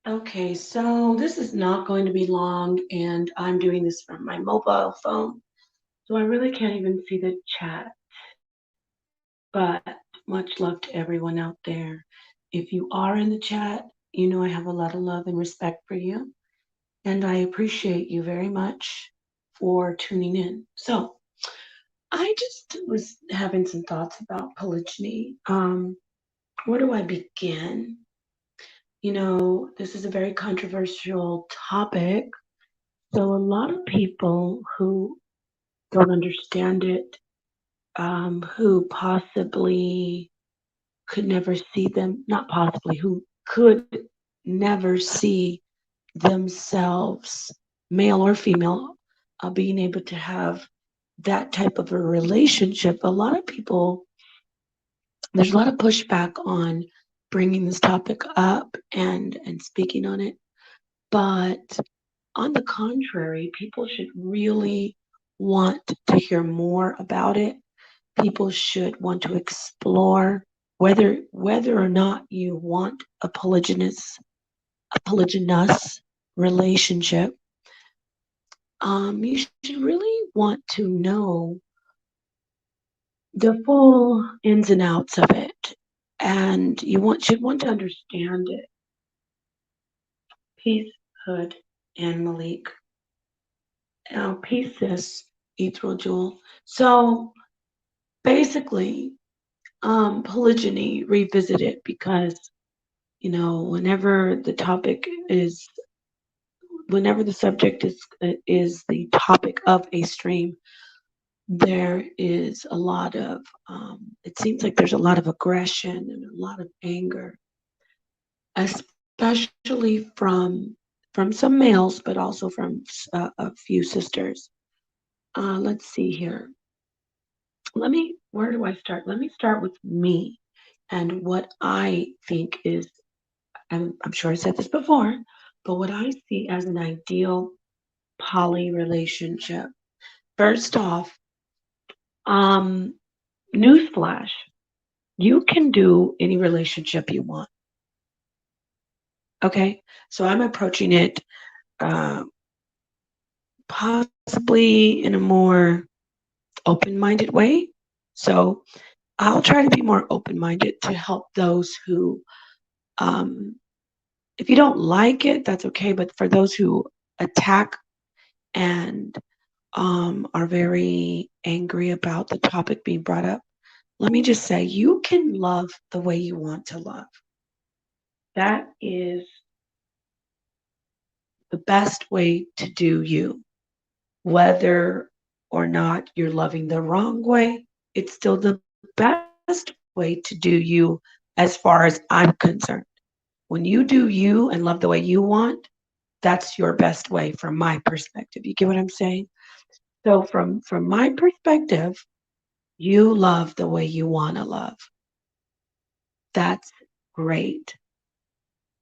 Okay, so this is not going to be long, and I'm doing this from my mobile phone, so I really can't even see the chat. But much love to everyone out there. If you are in the chat, you know I have a lot of love and respect for you, and I appreciate you very much for tuning in. So, I just was having some thoughts about polygyny. Where do I begin? This is a very controversial topic. So, a lot of people who don't understand it, who possibly could never see them, not possibly, who could never see themselves, male or female, being able to have that type of a relationship. A lot of people, there's a lot of pushback on bringing this topic up and speaking on it. But on the contrary, people should really want to hear more about it. People should want to explore whether or not you want a polygynous relationship. You should really want to know the full ins and outs of it, and should want to understand it. Peace, Hood, and Malik. Peace, sis, Ethereal Jewel. So basically, polygyny revisited because whenever the topic is whenever the subject is the topic of a stream, there is a lot of it seems like there's a lot of aggression and a lot of anger, especially from some males, but also from a few sisters. Let's see here. Where do I start? Let me start with me and what I think is, I'm sure I said this before, but what I see as an ideal poly relationship. First off, um, newsflash, you can do any relationship you want. Okay, so I'm approaching it uh, possibly in a more open-minded way. So I'll try to be more open-minded to help those who, um, if you don't like it, that's okay. But for those who attack and are very angry about the topic being brought up, let me just say you can love the way you want to love. That is the best way to do you. Whether or not you're loving the wrong way, it's still the best way to do you as far as I'm concerned. When you do you and love the way you want, that's your best way from my perspective. You get what I'm saying? So from my perspective, you love the way you want to love. That's great.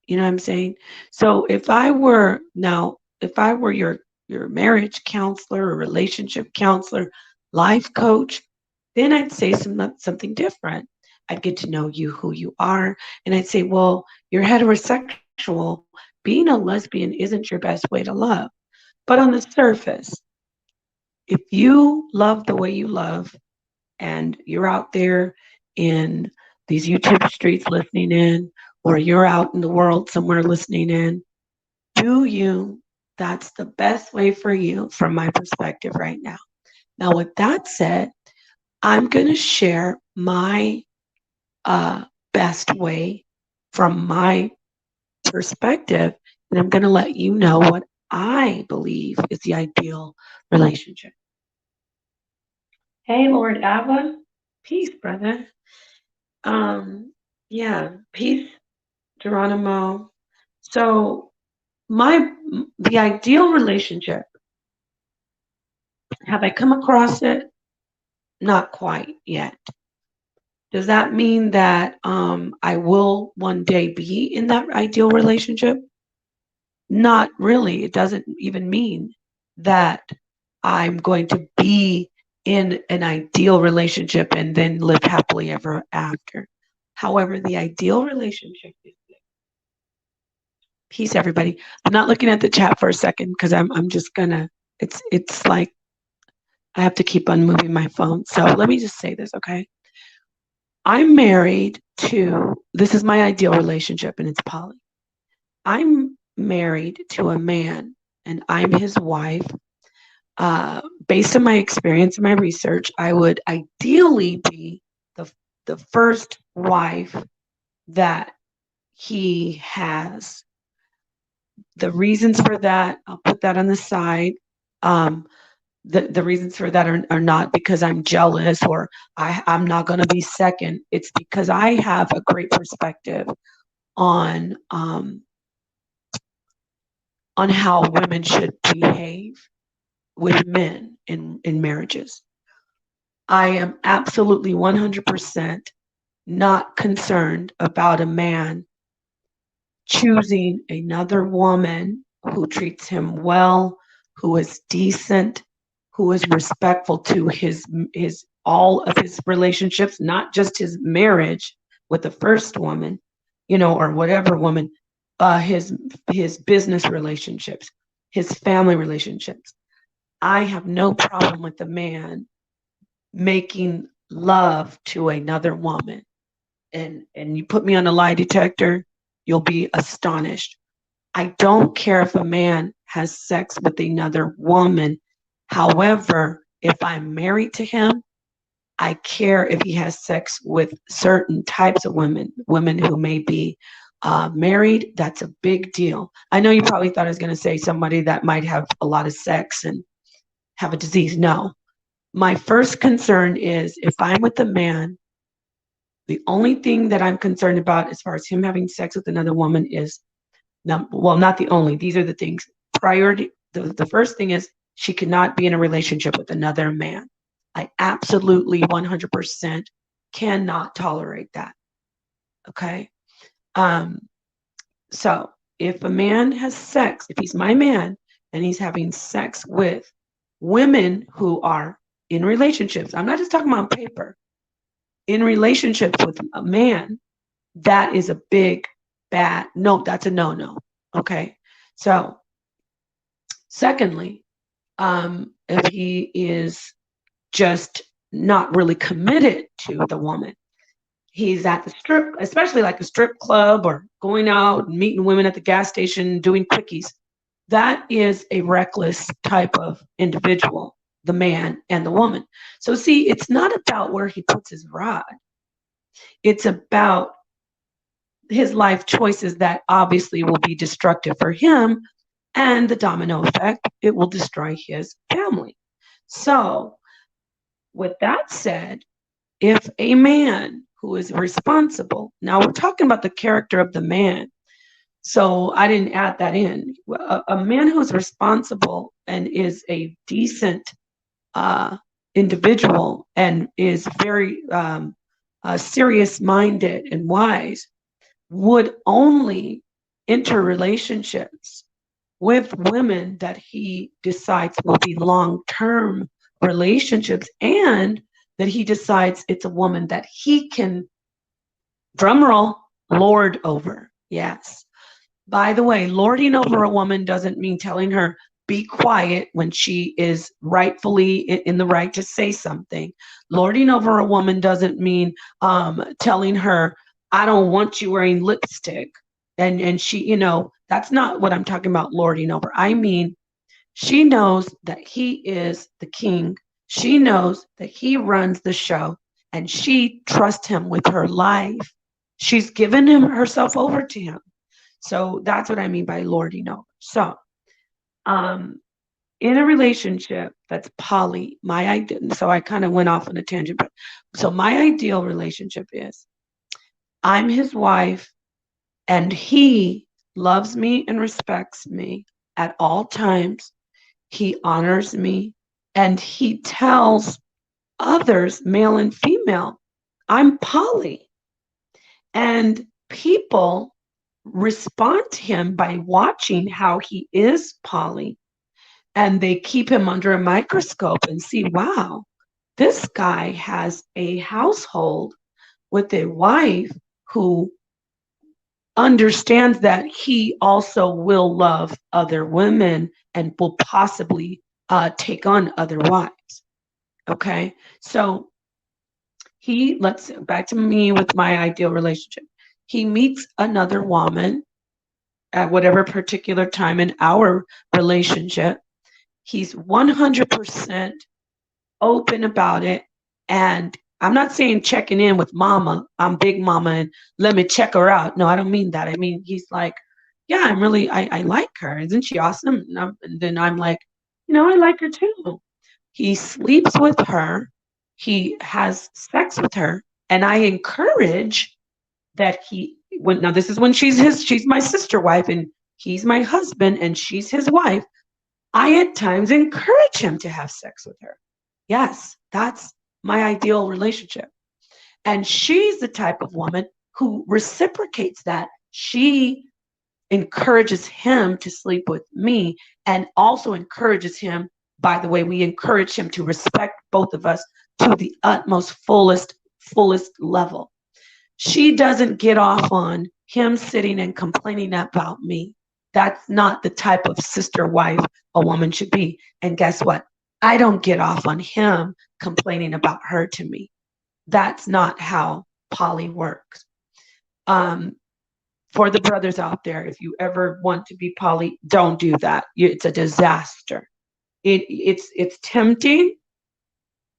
You know what I'm saying? So if I were your marriage counselor or relationship counselor, life coach, then I'd say something different. I'd get to know you, who you are, and I'd say, well, you're heterosexual. Being a lesbian isn't your best way to love. But on the surface, if you love the way you love and you're out there in these YouTube streets listening in, or you're out in the world somewhere listening in, do you. That's the best way for you from my perspective right now. Now, with that said, I'm going to share my best way from my perspective, and I'm going to let you know what I believe is the ideal relationship. Hey, Lord Ava. Peace, brother. Um, yeah, peace, Geronimo. So my the ideal relationship, have I come across it? Not quite yet. Does that mean that I will one day be in that ideal relationship? Not really. It doesn't even mean that I'm going to be in an ideal relationship and then live happily ever after. However, the ideal relationship is Peace, everybody. I'm not looking at the chat for a second because I'm just gonna. It's like I have to keep on moving my phone. So let me just say this, okay? I'm married to. This is my ideal relationship, and it's poly. I'm married to a man, and I'm his wife. Based on my experience and my research, I would ideally be the the first wife that he has. The reasons for that, I'll put that on the side. Um, the reasons for that are not because I'm jealous or I'm not going to be second. It's because I have a great perspective on um, on how women should behave with men in marriages. I am absolutely 100% not concerned about a man choosing another woman who treats him well, who is decent, who is respectful to his all of his relationships, not just his marriage with the first woman, or whatever woman, his business relationships, his family relationships. I have no problem with the man making love to another woman. And you put me on a lie detector, you'll be astonished. I don't care if a man has sex with another woman. However, if I'm married to him, I care if he has sex with certain types of women, women who may be married. That's a big deal. I know you probably thought I was going to say somebody that might have a lot of sex and have a disease. No. My first concern is if I'm with a man, the only thing that I'm concerned about as far as him having sex with another woman is, well, not the only, these are the things. Priority, the first thing is she cannot be in a relationship with another man. I absolutely 100% cannot tolerate that. Okay. Um, so if a man has sex, if he's my man and he's having sex with women who are in relationships, I'm not just talking about on paper, in relationships with a man, that is a big bad no, that's a no. Okay. So secondly, if he is just not really committed to the woman, he's at the strip, especially like a strip club or going out and meeting women at the gas station doing quickies. That is a reckless type of individual, the man and the woman. So see, it's not about where he puts his rod. It's about his life choices that obviously will be destructive for him, and the domino effect, it will destroy his family. So, with that said, if a man who is responsible, now we're talking about the character of the man, so I didn't add that in. A man who is responsible and is a decent uh, individual and is very serious minded and wise would only enter relationships with women that he decides will be long term relationships, and that he decides it's a woman that he can, drumroll, lord over. Yes. By the way, lording over a woman doesn't mean telling her be quiet when she is rightfully in the right to say something. Lording over a woman doesn't mean telling her, I don't want you wearing lipstick. And she, that's not what I'm talking about lording over. I mean, she knows that he is the king. She knows that he runs the show, and she trusts him with her life. She's given him herself over to him. So that's what I mean by lording over. So, um, in a relationship that's poly, my ideal, so I kind of went off on a tangent, but so my ideal relationship is I'm his wife and he loves me and respects me at all times. He honors me and he tells others, male and female, I'm poly. And people respond to him by watching how he is poly, and they keep him under a microscope and see, wow, this guy has a household with a wife who understands that he also will love other women and will possibly take on other wives. Okay, so let's back to me with my ideal relationship. He meets another woman at whatever particular time in our relationship. He's 100% open about it. And I'm not saying checking in with mama, I'm big mama and let me check her out. No, I don't mean that. I mean, he's like, yeah, I like her. Isn't she awesome? And then I'm like, I like her too. He sleeps with her. He has sex with her. And I encourage that now this is when she's my sister wife and he's my husband and she's his wife. I at times encourage him to have sex with her. Yes, that's my ideal relationship. And she's the type of woman who reciprocates that. She encourages him to sleep with me and also encourages him, by the way, we encourage him to respect both of us to the utmost fullest level. She doesn't get off on him sitting and complaining about me. That's not the type of sister wife a woman should be. And guess what? I don't get off on him complaining about her to me. That's not how poly works. For the brothers out there, if you ever want to be poly, don't do that. It's a disaster. It's tempting.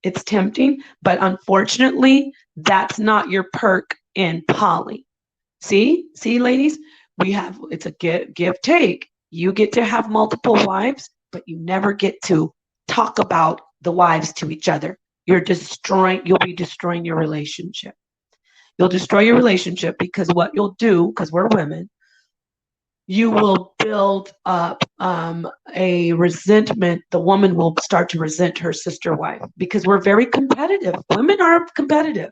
It's tempting, but unfortunately, that's not your perk in poly. See, ladies, it's a give take. You get to have multiple wives, but you never get to talk about the wives to each other. You'll be destroying your relationship. You'll destroy your relationship because what you'll do, because we're women, you will build up a resentment. The woman will start to resent her sister wife because we're very competitive. Women are competitive.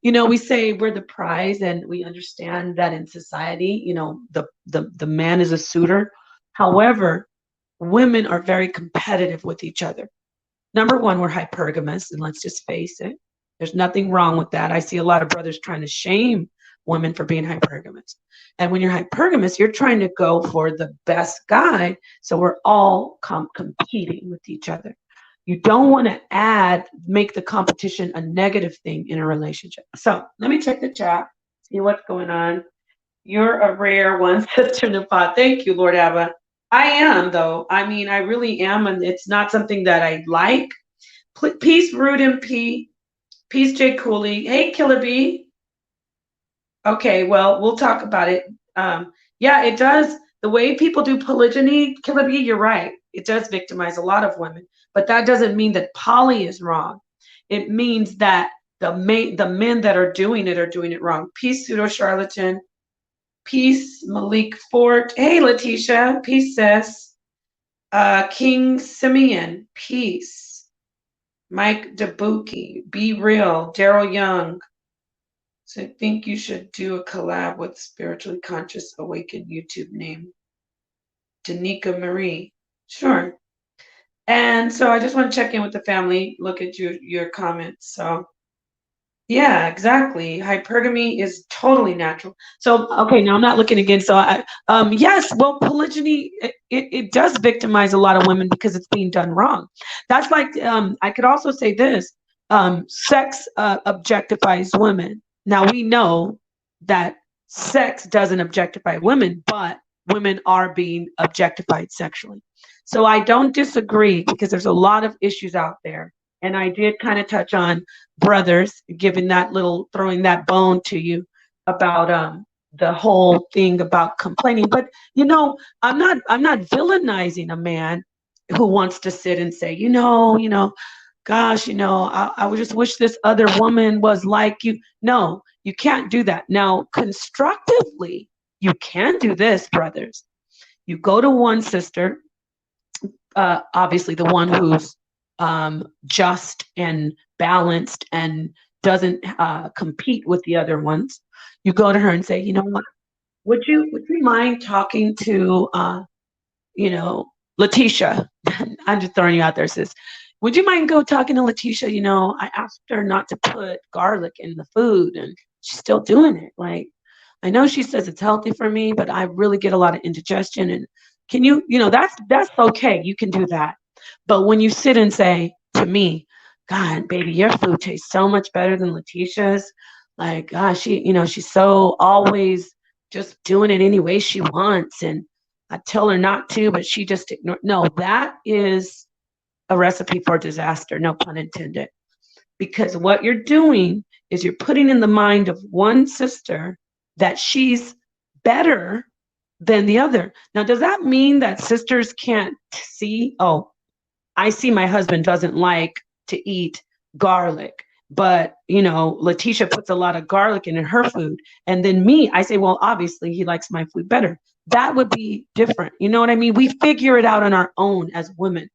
We say we're the prize, and we understand that in society, the man is a suitor. However, women are very competitive with each other. Number one, we're hypergamous, and let's just face it. There's nothing wrong with that. I see a lot of brothers trying to shame women for being hypergamous. And when you're hypergamous, you're trying to go for the best guy. So we're all competing with each other. You don't want to make the competition a negative thing in a relationship. So let me check the chat, see what's going on. You're a rare one, Sister Napah. Thank you, Lord Abba. I am, though. I mean, I really am, and it's not something that I like. Peace, Rude MP. Peace, Jay Cooley. Hey, Killer B. Okay, well, we'll talk about it. Yeah, it does. The way people do polygyny, Killer B, you're right. It does victimize a lot of women, but that doesn't mean that poly is wrong. It means that the men that are doing it wrong. Peace, pseudo charlatan. Peace, Malik Fort. Hey, Letitia. Peace, sis. King Simeon. Peace. Mike Dabuki. Be Real. Daryl Young. So I think you should do a collab with Spiritually Conscious Awakened YouTube name. Danica Marie. Sure. And so I just want to check in with the family, look at your comments. So yeah, exactly. Hypergamy is totally natural. So okay, now I'm not looking again. So yes, well, polygyny it does victimize a lot of women because it's being done wrong. That's like I could also say this: sex objectifies women. Now we know that sex doesn't objectify women, but women are being objectified sexually. So I don't disagree because there's a lot of issues out there. And I did kind of touch on brothers, throwing that bone to you about the whole thing about complaining. But I'm not villainizing a man who wants to sit and say, gosh, I would just wish this other woman was like you. No, you can't do that. Now, constructively, you can do this, brothers. You go to one sister, obviously the one who's just and balanced and doesn't compete with the other ones. You go to her and say, you know what? Would you mind talking to Letitia? I'm just throwing you out there, sis. Would you mind go talking to Letitia? I asked her not to put garlic in the food, and she's still doing it. Like, I know she says it's healthy for me, but I really get a lot of indigestion. And can you, that's okay. You can do that. But when you sit and say to me, God, baby, your food tastes so much better than Letitia's. Like, gosh, she's so always just doing it any way she wants. And I tell her not to, but she just ignores. No, that is a recipe for disaster, no pun intended. Because what you're doing is you're putting in the mind of one sister that she's better than the other. Now, does that mean that sisters can't see, oh, I see my husband doesn't like to eat garlic, but Letitia puts a lot of garlic in her food. And then me, I say, well, obviously he likes my food better. That would be different. You know what I mean? We figure it out on our own as women.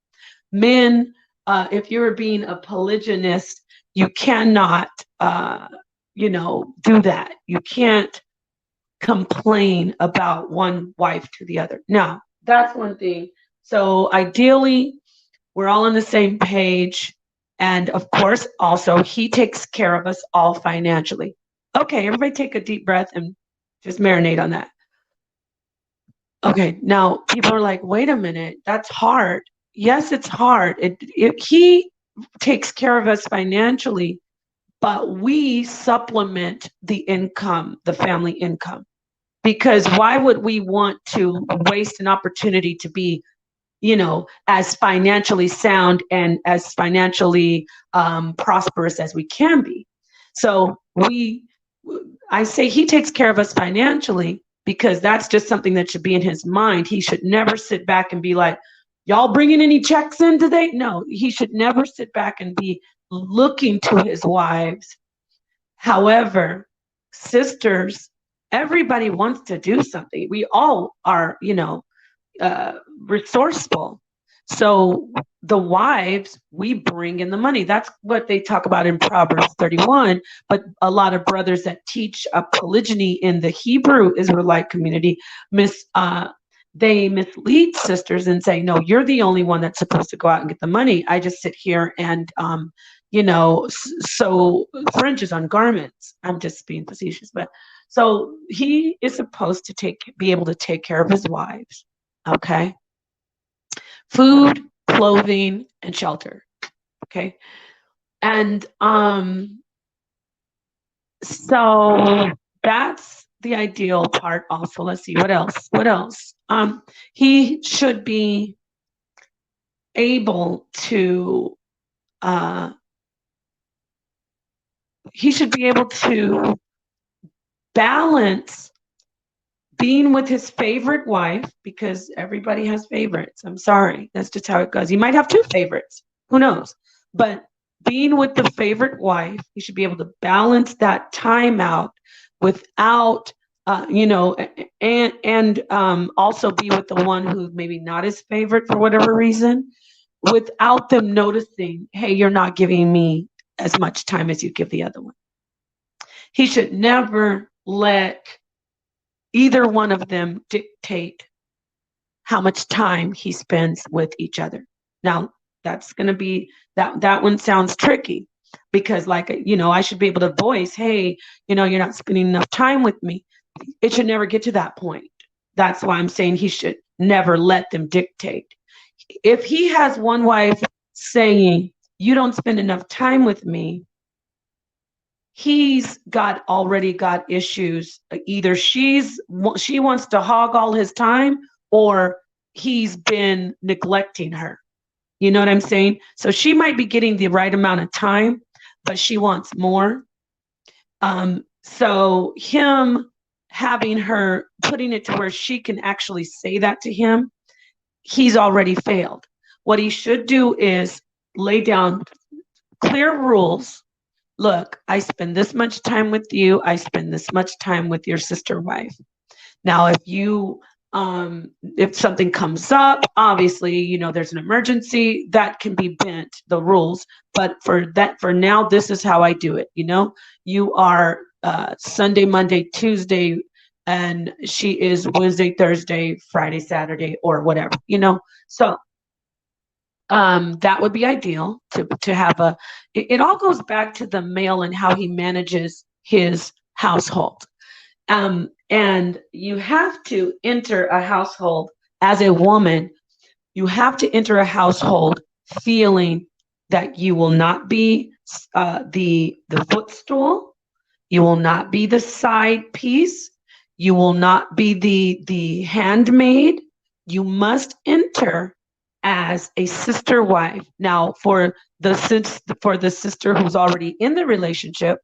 Men, if you're being a polygynist, you cannot, do that. You can't complain about one wife to the other. Now, that's one thing. So ideally, we're all on the same page. And of course, also, he takes care of us all financially. Okay, everybody take a deep breath and just marinate on that. Okay, now people are like, wait a minute, that's hard. Yes, it's hard. He takes care of us financially, but we supplement the income, the family income. Because why would we want to waste an opportunity to be, as financially sound and as financially prosperous as we can be? So I say he takes care of us financially because that's just something that should be in his mind. He should never sit back and be like, y'all bringing any checks in today? No, he should never sit back and be looking to his wives. However, sisters, everybody wants to do something. We all are, resourceful. So the wives, we bring in the money. That's what they talk about in Proverbs 31. But a lot of brothers that teach a polygyny in the Hebrew Israelite community they mislead sisters and say, no, you're the only one that's supposed to go out and get the money. I just sit here and sew fringes on garments. I'm just being facetious, but so he is supposed to be able to take care of his wives. Okay. Food, clothing, and shelter. Okay. And so that's the ideal part also. Let's see what else. What else? He should be able to balance being with his favorite wife, because everybody has favorites. I'm sorry. That's just how it goes. He might have two favorites. Who knows? But being with the favorite wife, he should be able to balance that time out without, and also be with the one who maybe not his favorite for whatever reason, without them noticing, hey, you're not giving me as much time as you give the other one. He should never let either one of them dictate how much time he spends with each other. Now, that's going to be that one sounds tricky because I should be able to voice, hey, you're not spending enough time with me. It should never get to that point. That's why I'm saying he should never let them dictate. If he has one wife saying, you don't spend enough time with me, he's already got issues. Either she wants to hog all his time, or he's been neglecting her. You know what I'm saying? So she might be getting the right amount of time, but she wants more. So him having her putting it to where she can actually say that to him, he's already failed. What he should do is lay down clear rules. Look, I spend this much time with you. I spend this much time with your sister wife. Now, if something comes up, obviously, there's an emergency that can be bent, the rules. But for now, this is how I do it. You are Sunday, Monday, Tuesday, and she is Wednesday, Thursday, Friday, Saturday, or whatever, So that would be ideal to have it all goes back to the male and how he manages his household. And you have to enter a household as a woman. You have to enter a household feeling that you will not be the footstool. You will not be the side piece. You will not be the handmaid. You must enter as a sister wife. Now, for the sister who's already in the relationship,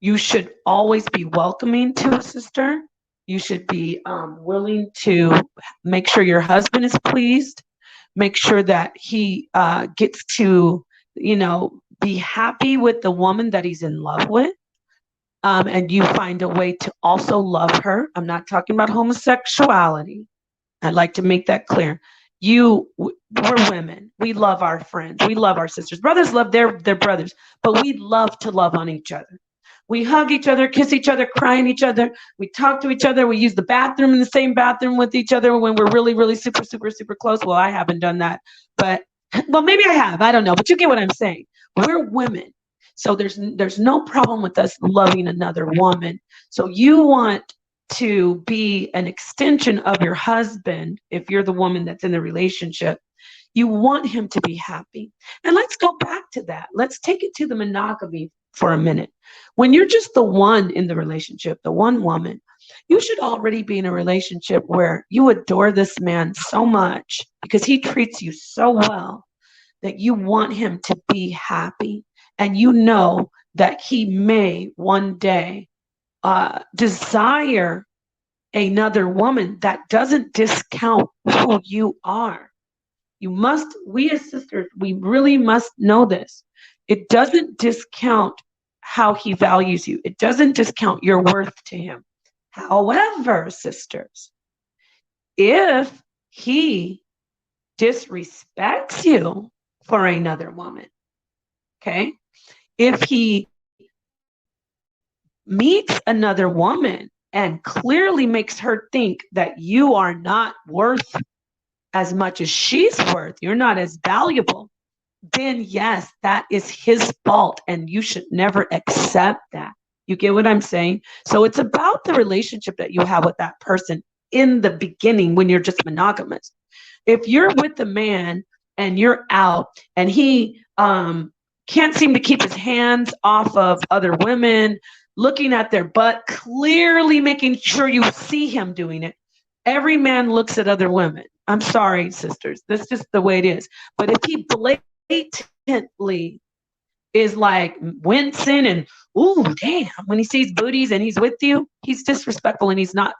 you should always be welcoming to a sister. You should be willing to make sure your husband is pleased, make sure that he gets to, be happy with the woman that he's in love with. And you find a way to also love her. I'm not talking about homosexuality. I'd like to make that clear. We're women. We love our friends. We love our sisters. Brothers love their brothers, but we love to love on each other. We hug each other, kiss each other, cry in each other. We talk to each other. We use the bathroom in the same bathroom with each other when we're really, really super, super, super close. Well, I haven't done that, but well, maybe I have. I don't know, but you get what I'm saying. We're women. So there's no problem with us loving another woman. So you want to be an extension of your husband if you're the woman that's in the relationship. You want him to be happy. And let's go back to that. Let's take it to the monogamy for a minute. When you're just the one in the relationship, the one woman, you should already be in a relationship where you adore this man so much because he treats you so well that you want him to be happy. And you know that he may one day desire another woman that doesn't discount who you are. We as sisters, we really must know this. It doesn't discount how he values you. It doesn't discount your worth to him. However, sisters, if he disrespects you for another woman, okay? If he meets another woman and clearly makes her think that you are not worth as much as she's worth, you're not as valuable, then yes, that is his fault and you should never accept that. You get what I'm saying? So it's about the relationship that you have with that person in the beginning when you're just monogamous. If you're with a man and you're out and he can't seem to keep his hands off of other women, looking at their butt, clearly making sure you see him doing it. Every man looks at other women. I'm sorry, sisters. That's just the way it is. But if he blatantly is like wincing and ooh, damn, when he sees booties and he's with you, he's disrespectful and he's not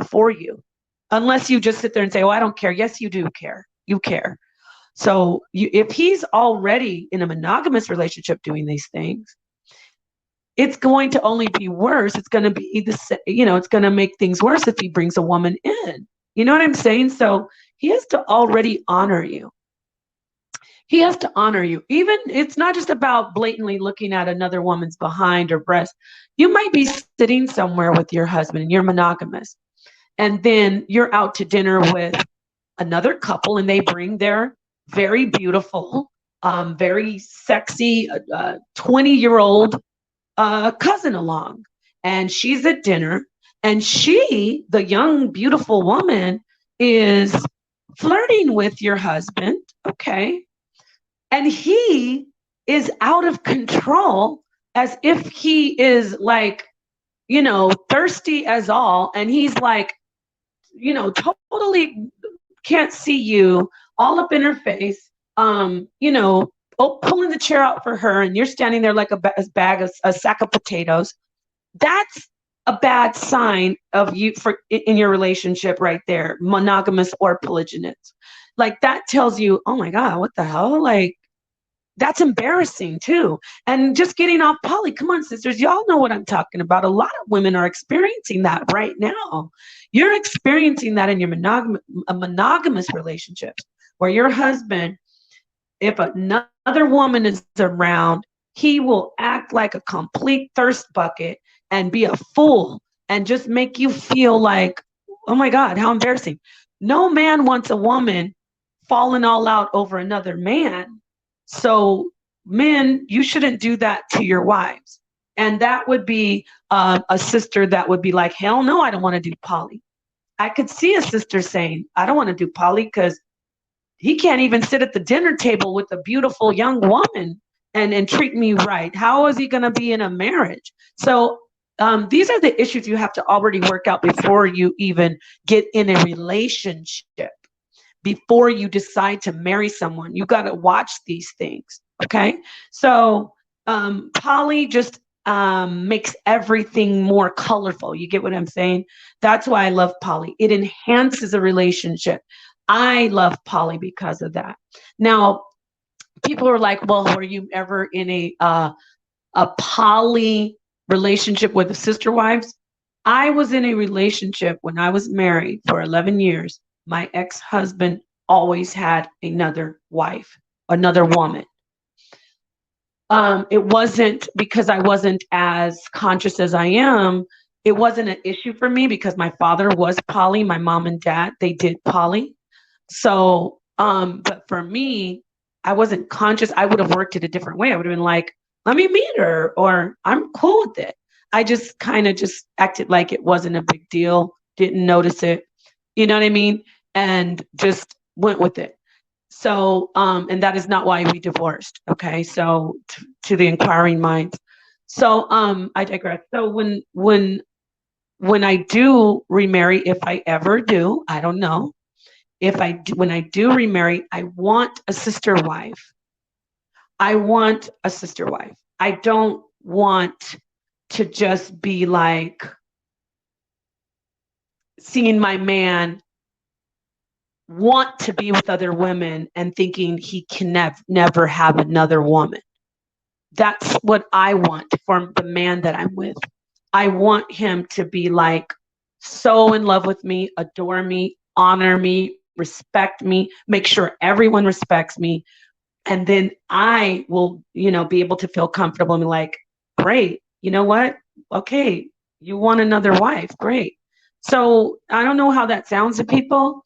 for you. Unless you just sit there and say, oh, I don't care. Yes, you do care. You care. So if he's already in a monogamous relationship doing these things, it's going to only be worse. It's going to be it's going to make things worse if he brings a woman in. You know what I'm saying? So he has to already honor you. He has to honor you. Even it's not just about blatantly looking at another woman's behind or breast. You might be sitting somewhere with your husband and you're monogamous. And then you're out to dinner with another couple and they bring their very beautiful, very sexy 20-year-old cousin along. And she's at dinner and she, the young, beautiful woman, is flirting with your husband. Okay. And he is out of control as if he is like, thirsty as all. And he's like, totally can't see you, all up in her face, pulling the chair out for her, and you're standing there like a sack of potatoes. That's a bad sign of you in your relationship right there, monogamous or polygynous. Like that tells you, oh my God, what the hell? Like that's embarrassing too. And just getting off poly, come on, sisters, y'all know what I'm talking about. A lot of women are experiencing that right now. You're experiencing that in your monogamous relationships where your husband, if another woman is around, he will act like a complete thirst bucket and be a fool and just make you feel like, oh my God, how embarrassing. No man wants a woman falling all out over another man. So men, you shouldn't do that to your wives. And that would be a sister that would be like, hell no, I don't want to do poly. I could see a sister saying, I don't want to do poly because he can't even sit at the dinner table with a beautiful young woman and treat me right. How is he going to be in a marriage? So these are the issues you have to already work out before you even get in a relationship. Before you decide to marry someone, you got to watch these things. Okay. So poly just makes everything more colorful. You get what I'm saying? That's why I love poly. It enhances a relationship. I love poly because of that. Now, people are like, well, were you ever in a poly relationship with the sister wives? I was in a relationship when I was married for 11 years. My ex-husband always had another wife, another woman. It wasn't because I wasn't as conscious as I am. It wasn't an issue for me because my father was poly. My mom and dad, they did poly. So, but for me, I wasn't conscious. I would have worked it a different way. I would have been like, let me meet her, or I'm cool with it. I just kind of just acted like it wasn't a big deal, didn't notice it. You know what I mean? And just went with it. So, and that is not why we divorced. Okay. So to the inquiring minds. So, I digress. So when I do remarry, if I ever do, I don't know. If I do, when I do remarry, I want a sister wife. I want a sister wife. I don't want to just be like seeing my man want to be with other women and thinking he can never have another woman. That's what I want for the man that I'm with. I want him to be like so in love with me, adore me, honor me, respect me, make sure everyone respects me. And then I will, be able to feel comfortable and be like, great, you know what? Okay, you want another wife. Great. So I don't know how that sounds to people,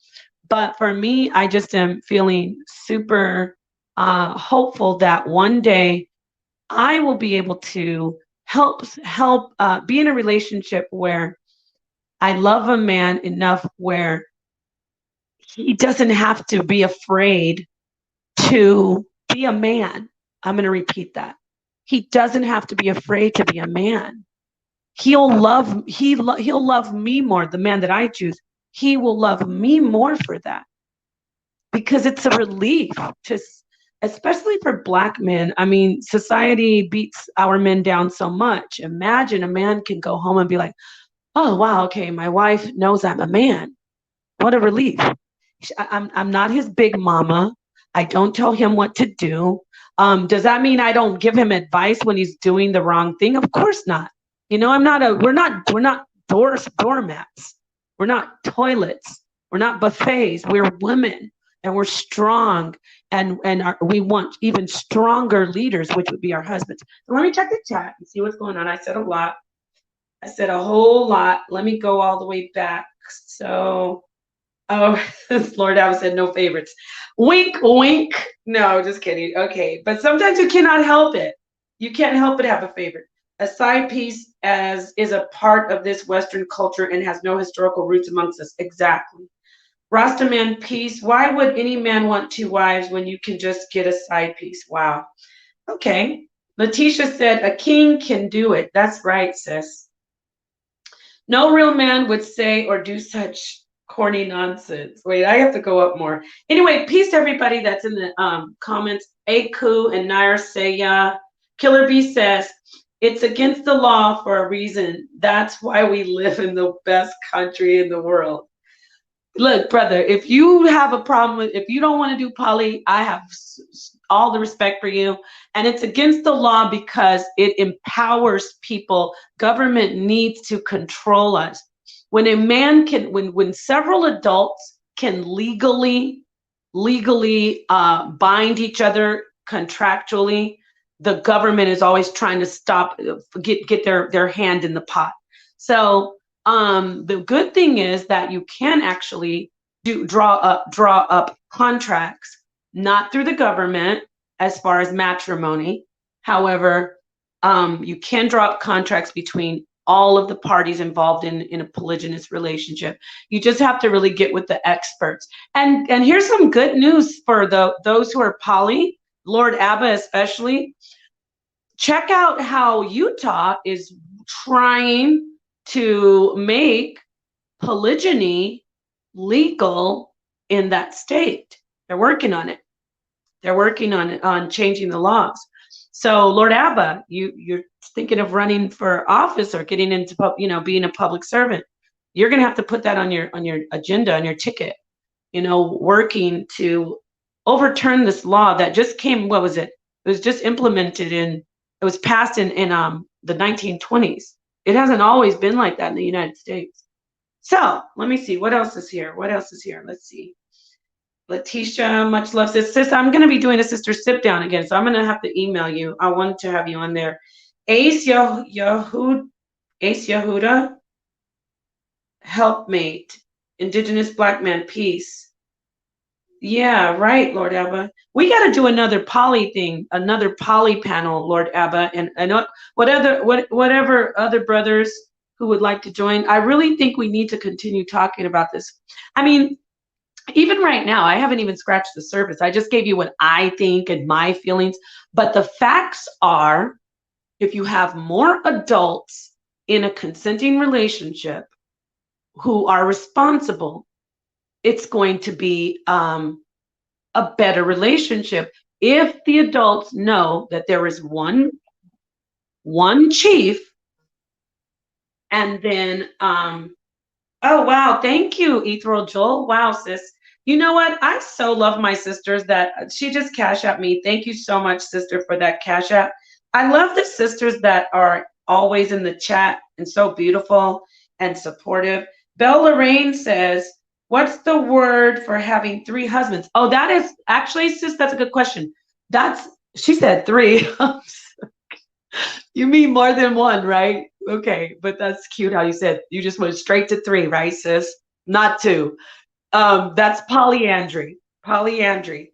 but for me, I just am feeling super hopeful that one day I will be able to help be in a relationship where I love a man enough where he doesn't have to be afraid to be a man. I'm going to repeat that. He doesn't have to be afraid to be a man. He'll love me more, the man that I choose. He will love me more for that because it's a relief to, especially for black men. I mean, society beats our men down so much. Imagine a man can go home and be like, oh wow, okay, my wife knows I'm a man. What a relief. I'm not his big mama. I don't tell him what to do. Does that mean I don't give him advice when he's doing the wrong thing? Of course not. We're not doormats. We're not toilets. We're not buffets. We're women and we're strong and we want even stronger leaders, which would be our husbands. So let me check the chat and see what's going on. I said a lot. I said a whole lot. Let me go all the way back. So, oh, Lord, I said no favorites. Wink, wink. No, just kidding. Okay, but sometimes you cannot help it. You can't help but have a favorite. A side piece as is a part of this Western culture and has no historical roots amongst us. Exactly. Rastaman piece. Why would any man want two wives when you can just get a side piece? Wow. Okay. Letitia said a king can do it. That's right, sis. No real man would say or do such corny nonsense. Wait, I have to go up more. Anyway, peace to everybody that's in the comments. Aku and Nair Seya. Killer B says, it's against the law for a reason. That's why we live in the best country in the world. Look, brother, if you have a problem with, if you don't want to do poly, I have all the respect for you. And it's against the law because it empowers people. Government needs to control us. When a man can, when several adults can legally bind each other contractually, the government is always trying to stop, get their hand in the pot. So the good thing is that you can actually draw up contracts, not through the government as far as matrimony. However, You can draw up contracts between all of the parties involved in a polygynous relationship. You just have to really get with the experts. And here's some good news for those who are poly, Lord Abba especially. Check out how Utah is trying to make polygyny legal in that state. They're working on it. They're working on changing the laws. So, Lord Abba, you're thinking of running for office or getting into being a public servant. You're gonna have to put that on your agenda, on your ticket. Working to overturn this law that just came. What was it? It was just implemented in. It was passed in the 1920s. It hasn't always been like that in the United States. So let me see what else is here. What else is here? Let's see. Letitia, much love, sis. I'm going to be doing a sister sit down again, so I'm going to have to email you. I wanted to have you on there. Ace Yahuda, helpmate, Indigenous Black man, peace. Yeah, right, Lord Abba. We got to do another poly thing, another poly panel, Lord Abba, and whatever other brothers who would like to join. I really think we need to continue talking about this. I mean, even right now, I haven't even scratched the surface. I just gave you what I think and my feelings. But the facts are, if you have more adults in a consenting relationship who are responsible, it's going to be a better relationship. If the adults know that there is one chief, and then oh, wow. Thank you, Ethereal Joel. Wow, sis. You know what? I so love my sisters that she just cash at me. Thank you so much, sister, for that cash app. I love the sisters that are always in the chat and so beautiful and supportive. Belle Lorraine says, what's the word for having 3 husbands? Oh, that is actually, sis, that's a good question. She said 3. You mean more than 1, right? Okay, but that's cute how you said you just went straight to 3, right, sis? Not 2. That's polyandry. Polyandry.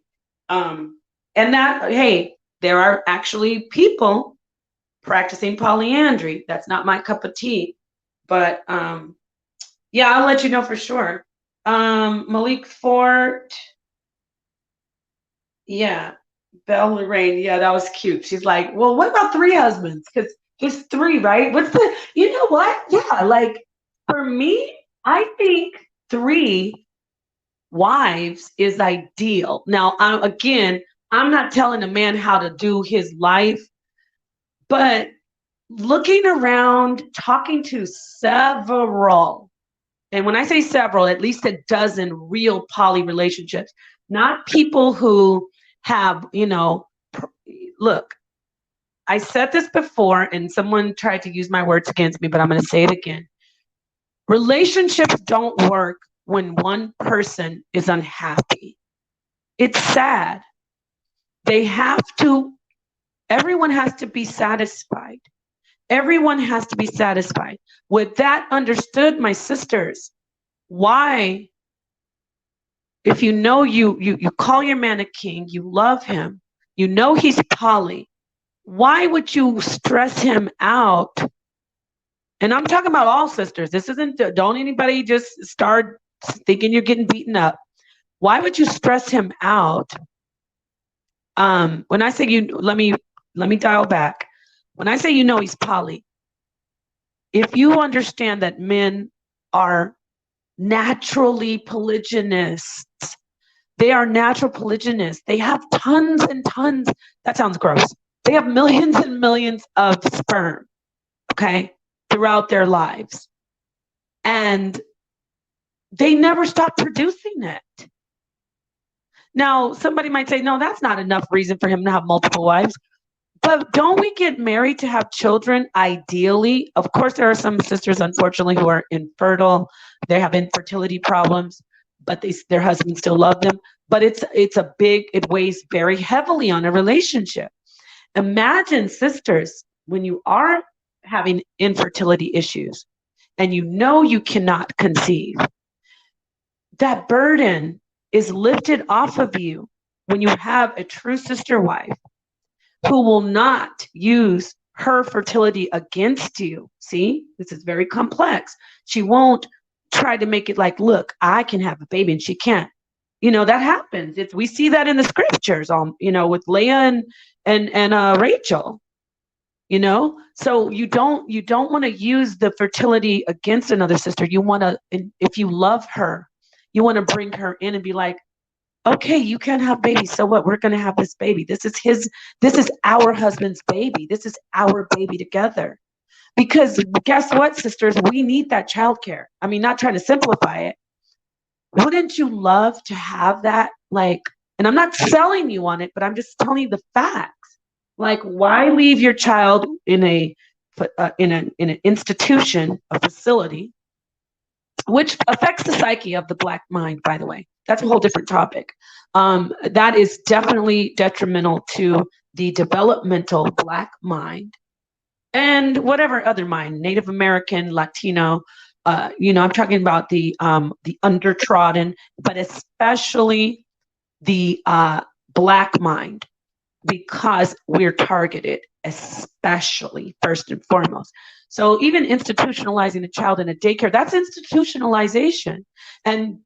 And that, hey, there are actually people practicing polyandry. That's not my cup of tea. But yeah, I'll let you know for sure. Malik Fort. Yeah. Belle Lorraine, yeah, that was cute. She's like, well, what about 3 husbands? Because there's 3, right? You know what? Yeah, like for me, I think 3 wives is ideal. Now, I'm not telling a man how to do his life, but looking around, talking to several, and when I say several, at least a dozen real poly relationships, not people who have, look, I said this before and someone tried to use my words against me, but I'm going to say it again. Relationships don't work when one person is unhappy. It's sad. Everyone has to be satisfied. Everyone has to be satisfied. With that understood, my sisters, why, if you know you call your man a king, you love him, you know he's poly, why would you stress him out? And I'm talking about all sisters. This isn't, don't anybody just start thinking you're getting beaten up. Why would you stress him out? When I say let me dial back. When I say he's poly, if you understand that men are naturally polygynists, they are natural polygynists. They have tons and tons. That sounds gross. They have millions and millions of sperm, okay, throughout their lives. And they never stop producing it. Now, somebody might say, no, that's not enough reason for him to have multiple wives. But don't we get married to have children ideally? Of course, there are some sisters, unfortunately, who are infertile. They have infertility problems, but their husbands still love them. But it weighs very heavily on a relationship. Imagine, sisters, when you are having infertility issues and you cannot conceive, that burden is lifted off of you when you have a true sister wife who will not use her fertility against you. See, this is very complex. She won't try to make it like, look, I can have a baby and she can't. That happens. We see that in the scriptures, with Leah and Rachel. So you don't want to use the fertility against another sister. You want to, if you love her, you want to bring her in and be like, okay, you can't have babies. So what? We're going to have this baby. This is our husband's baby. This is our baby together. Because guess what, sisters? We need that childcare. I mean, not trying to simplify it. Wouldn't you love to have that? Like, and I'm not selling you on it, but I'm just telling you the facts. Like, why leave your child in an institution, a facility, which affects the psyche of the Black mind, by the way. That's a whole different topic. That is definitely detrimental to the developmental Black mind and whatever other mind, Native American, Latino. I'm talking about the undertrodden, but especially the Black mind, because we're targeted, especially first and foremost. So even institutionalizing a child in a daycare, that's institutionalization. And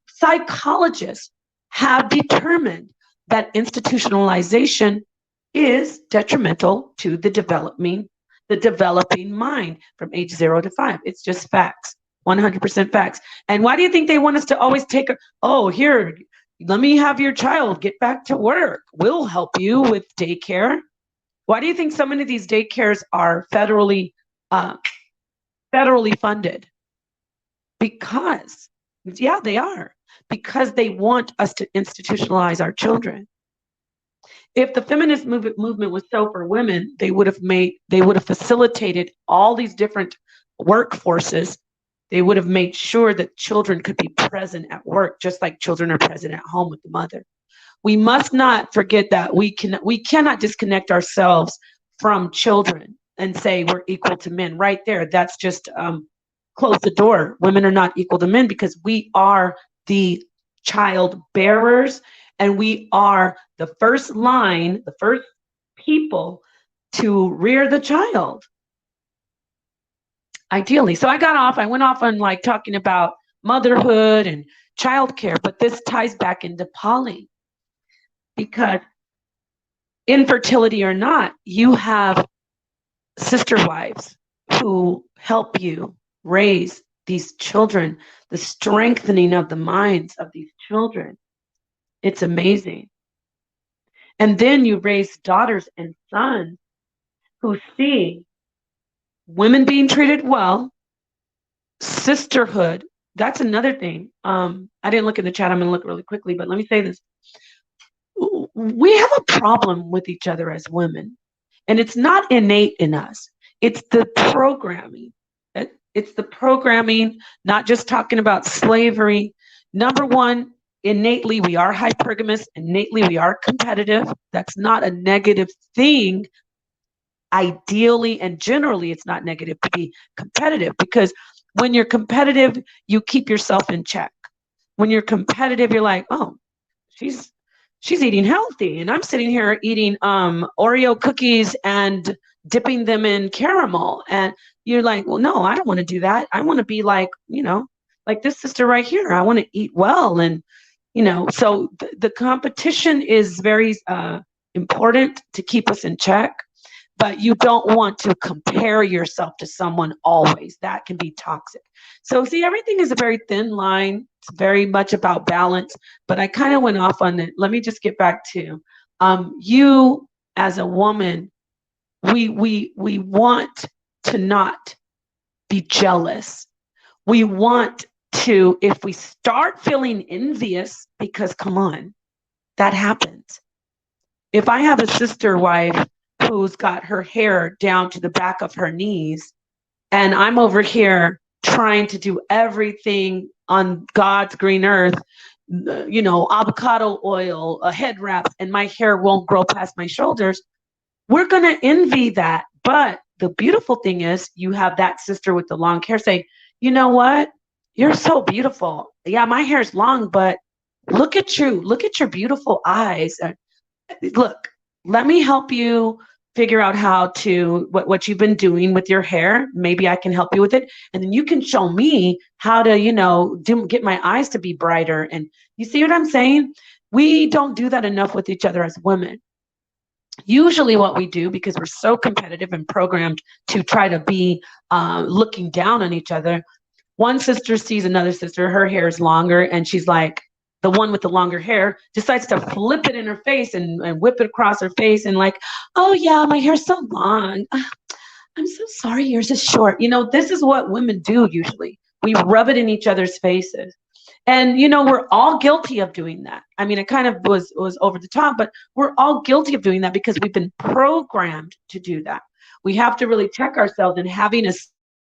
psychologists have determined that institutionalization is detrimental to the developing mind from age 0 to 5. It's just facts, 100% facts. And why do you think they want us to always take here, let me have your child get back to work. We'll help you with daycare. Why do you think so many of these daycares are federally funded? Because, yeah, they are. Because they want us to institutionalize our children. If the feminist movement was so for women, they would have facilitated all these different workforces. They would have made sure that children could be present at work, just like children are present at home with the mother. We must not forget that we cannot disconnect ourselves from children and say we're equal to men. Right there, that's just close the door. Women are not equal to men because we are the child bearers, and we are the first line, the first people to rear the child. Ideally. So I went off on like talking about motherhood and childcare, but this ties back into poly, because infertility or not, you have sister wives who help you raise these children, the strengthening of the minds of these children. It's amazing. And then you raise daughters and sons who see women being treated well, sisterhood. That's another thing. I didn't look in the chat. I'm going to look really quickly, but let me say this. We have a problem with each other as women, and it's not innate in us. It's the programming. It's the programming, not just talking about slavery. Number one, innately, we are hypergamous. Innately, we are competitive. That's not a negative thing. Ideally and generally, it's not negative to be competitive, because when you're competitive, you keep yourself in check. When you're competitive, you're like, oh, she's eating healthy, and I'm sitting here eating Oreo cookies and dipping them in caramel. And you're like, well, no, I don't want to do that. I want to be like, like this sister right here. I want to eat well. And, so the competition is very important to keep us in check. But you don't want to compare yourself to someone always. That can be toxic. So see, everything is a very thin line. It's very much about balance, but I kind of went off on it. Let me just get back to you as a woman. We want to not be jealous. We want to, if we start feeling envious, because come on, that happens. If I have a sister wife who's got her hair down to the back of her knees, and I'm over here trying to do everything on God's green earth, avocado oil, a head wrap, and my hair won't grow past my shoulders, we're going to envy that. But the beautiful thing is, you have that sister with the long hair say, you know what? You're so beautiful. Yeah, my hair's long, but look at you. Look at your beautiful eyes. Look, let me help you figure out how to what you've been doing with your hair. Maybe I can help you with it, and then you can show me how to, get my eyes to be brighter. And you see what I'm saying? We don't do that enough with each other as women. Usually what we do, because we're so competitive and programmed to try to be looking down on each other, one sister sees another sister, her hair is longer, and she's like, the one with the longer hair decides to flip it in her face and whip it across her face and like, oh yeah, my hair's so long. I'm so sorry, yours is short. This is what women do usually. We rub it in each other's faces. And we're all guilty of doing that. I mean, it kind of was over the top, but we're all guilty of doing that because we've been programmed to do that. We have to really check ourselves, and having a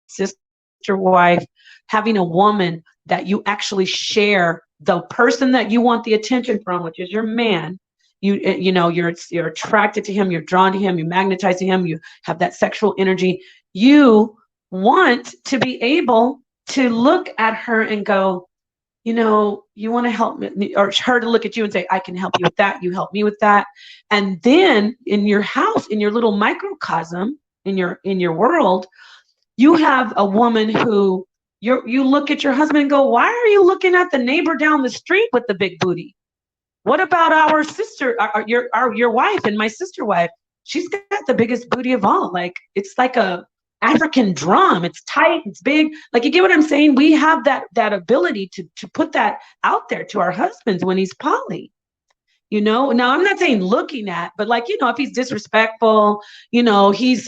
sister wife, having a woman that you actually share the person that you want the attention from, which is your man. You're attracted to him, you're drawn to him, you magnetize to him, you have that sexual energy. You want to be able to look at her and go, you want to help me, or her to look at you and say, I can help you with that. You help me with that. And then in your house, in your little microcosm, in your world, you have a woman who you look at your husband and go, why are you looking at the neighbor down the street with the big booty? What about our sister, your wife and my sister wife? She's got the biggest booty of all. Like, it's like a African drum. It's tight, it's big. Like, you get what I'm saying? We have that ability to put that out there to our husbands when he's poly. Now I'm not saying looking at, but like, if he's disrespectful, he's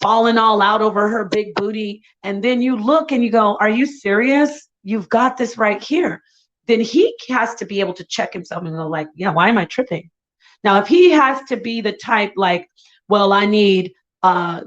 falling all out over her big booty, and then you look and you go, are you serious? You've got this right here. Then he has to be able to check himself and go like, yeah, why am I tripping? Now, if he has to be the type like, well, I need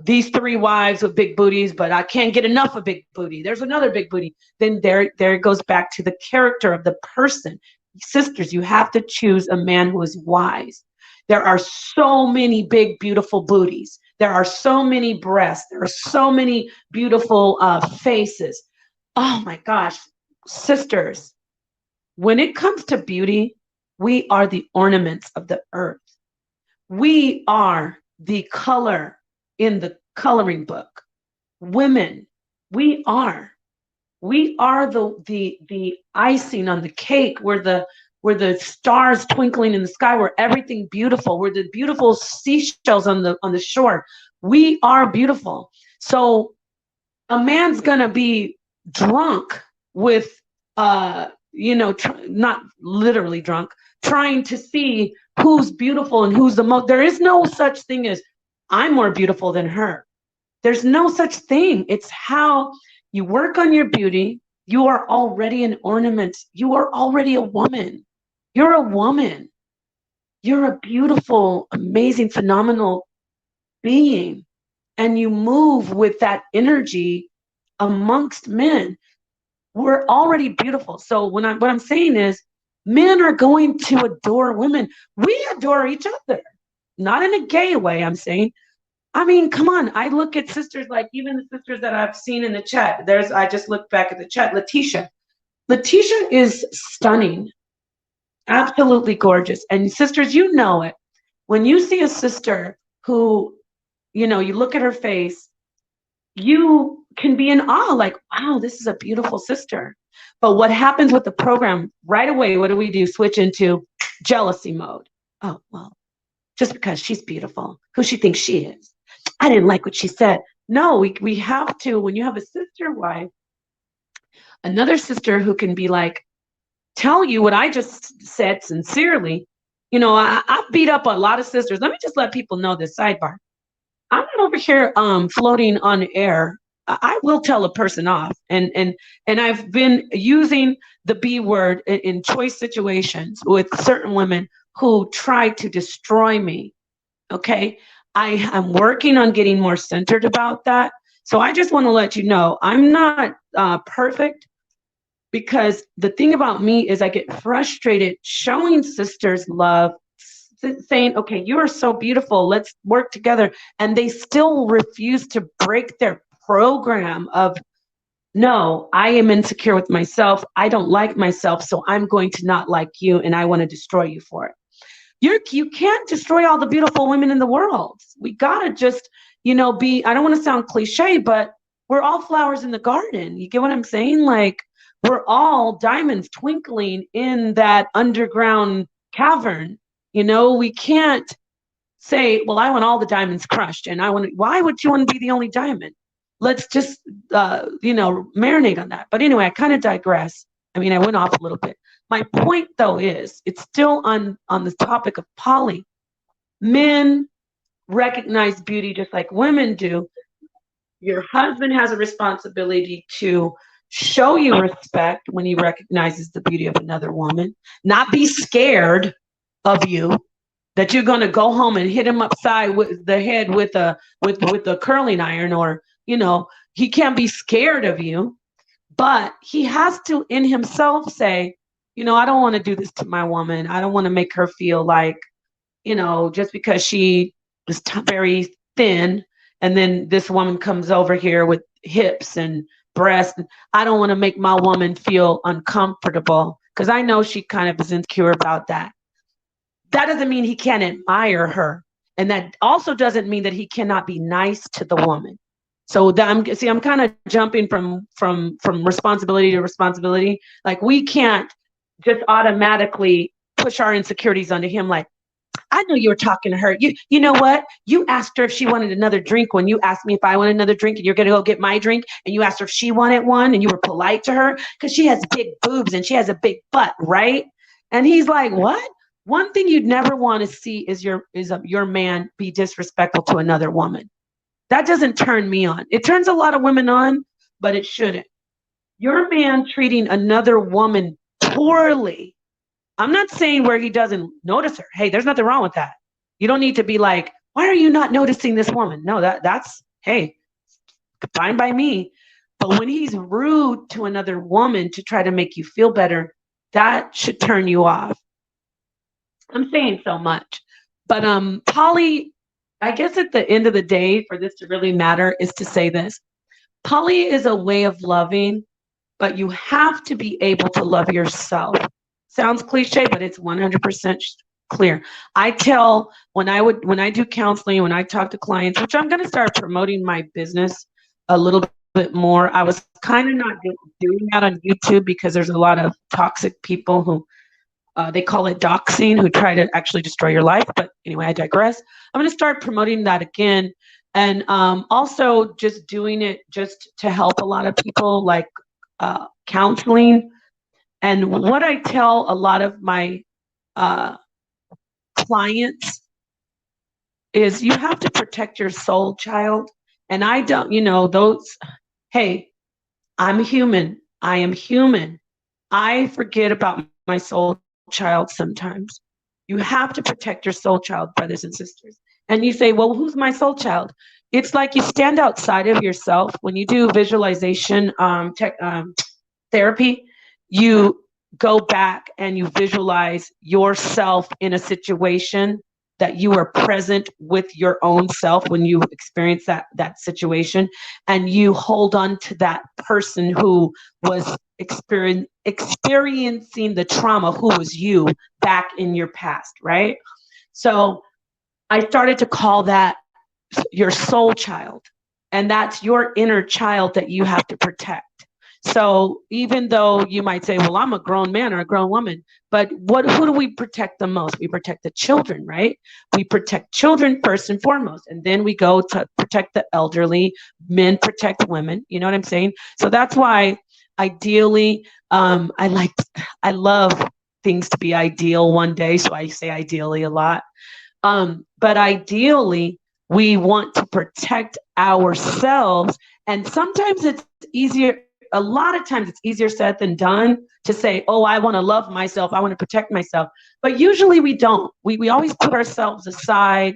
these 3 wives with big booties, but I can't get enough of big booty. There's another big booty. Then there it goes back to the character of the person. Sisters, you have to choose a man who is wise. There are so many big, beautiful booties. There are so many breasts. There are so many beautiful faces. Oh my gosh, sisters, when it comes to beauty, we are the ornaments of the earth. We are the color in the coloring book. Women, we are the icing on the cake. We're the stars twinkling in the sky. We're everything beautiful. We're the beautiful seashells on the shore. We are beautiful. So a man's gonna be drunk with not literally drunk, trying to see who's beautiful and who's the most. There is no such thing as I'm more beautiful than her. There's no such thing. It's how you work on your beauty. You are already an ornament. You are already a woman. You're a woman. You're a beautiful, amazing, phenomenal being. And you move with that energy amongst men. We're already beautiful. So what I'm saying is, men are going to adore women. We adore each other, not in a gay way. I'm saying, I mean, come on. I look at sisters, like even the sisters that I've seen in the chat. I just looked back at the chat. Letitia is stunning, absolutely gorgeous. And sisters, you know it. When you see a sister who, you look at her face, you can be in awe, like, wow, this is a beautiful sister. But what happens with the program right away? What do? Switch into jealousy mode. Oh, well, just because she's beautiful, who she thinks she is. I didn't like what she said. No, we have to, when you have a sister wife, another sister who can be like, tell you what I just said sincerely. I beat up a lot of sisters. Let me just let people know this sidebar. I'm not over here floating on air. I will tell a person off, and I've been using the B word in choice situations with certain women who try to destroy me. Okay, I am working on getting more centered about that. So I just want to let you know I'm not perfect, because the thing about me is I get frustrated showing sisters love, saying, okay, you are so beautiful, let's work together. And they still refuse to break their program of, no, I am insecure with myself. I don't like myself, so I'm going to not like you, and I want to destroy you for it. You can't destroy all the beautiful women in the world. We gotta just, be, I don't want to sound cliche, but we're all flowers in the garden. You get what I'm saying? Like, we're all diamonds twinkling in that underground cavern. We can't say, well, I want all the diamonds crushed, and why would you want to be the only diamond? Let's just, marinate on that. But anyway, I kind of digress. I mean, I went off a little bit. My point, though, is it's still on the topic of poly. Men recognize beauty just like women do. Your husband has a responsibility to show you respect when he recognizes the beauty of another woman, not be scared of you, that you're going to go home and hit him upside with the head with a curling iron, or he can't be scared of you, but he has to in himself say, I don't want to do this to my woman. I don't want to make her feel like, just because she is very thin, and then this woman comes over here with hips and breasts, I don't want to make my woman feel uncomfortable, because I know she kind of is insecure about that. That doesn't mean he can't admire her. And that also doesn't mean that he cannot be nice to the woman. So I'm kind of jumping from responsibility to responsibility. Like, we can't just automatically push our insecurities onto him. Like, I know you were talking to her. You know what? You asked her if she wanted another drink when you asked me if I wanted another drink, and you're going to go get my drink. And you asked her if she wanted one, and you were polite to her because she has big boobs and she has a big butt, right? And he's like, what? One thing you'd never want to see is your man be disrespectful to another woman. That doesn't turn me on. It turns a lot of women on, but it shouldn't. Your man treating another woman poorly. I'm not saying where he doesn't notice her. Hey, there's nothing wrong with that. You don't need to be like, why are you not noticing this woman? No, that's, hey, fine by me. But when he's rude to another woman to try to make you feel better, that should turn you off. I'm saying so much. But poly, I guess at the end of the day, for this to really matter, is to say this. Poly is a way of loving, but you have to be able to love yourself. Sounds cliche, but it's 100% clear. I tell when I do counseling, when I talk to clients, which I'm going to start promoting my business a little bit more. I was kind of not doing that on YouTube because there's a lot of toxic people who they call it doxing, who try to actually destroy your life. But anyway, I digress. I'm going to start promoting that again. And also just doing it just to help a lot of people, like counseling. And what I tell a lot of my clients is, you have to protect your soul child. And I don't, hey, I'm human. I am human. I forget about my soul child sometimes. You have to protect your soul child, brothers and sisters. And you say, well, who's my soul child? It's like you stand outside of yourself. When you do visualization therapy, you go back and you visualize yourself in a situation that you are present with your own self when you experience that situation, and you hold on to that person who was experiencing the trauma, who was you back in your past, right? So I started to call that your soul child, and that's your inner child that you have to protect. So even though you might say, well, I'm a grown man or a grown woman, but who do we protect the most? We protect the children, right? We protect children first and foremost, and then we go to protect the elderly. Men protect women. You know what I'm saying? So that's why ideally, I love things to be ideal one day. So I say ideally a lot. But ideally, we want to protect ourselves. And sometimes it's easier. A lot of times it's easier said than done to say, oh, I want to love myself. I want to protect myself. But usually we don't. We always put ourselves aside,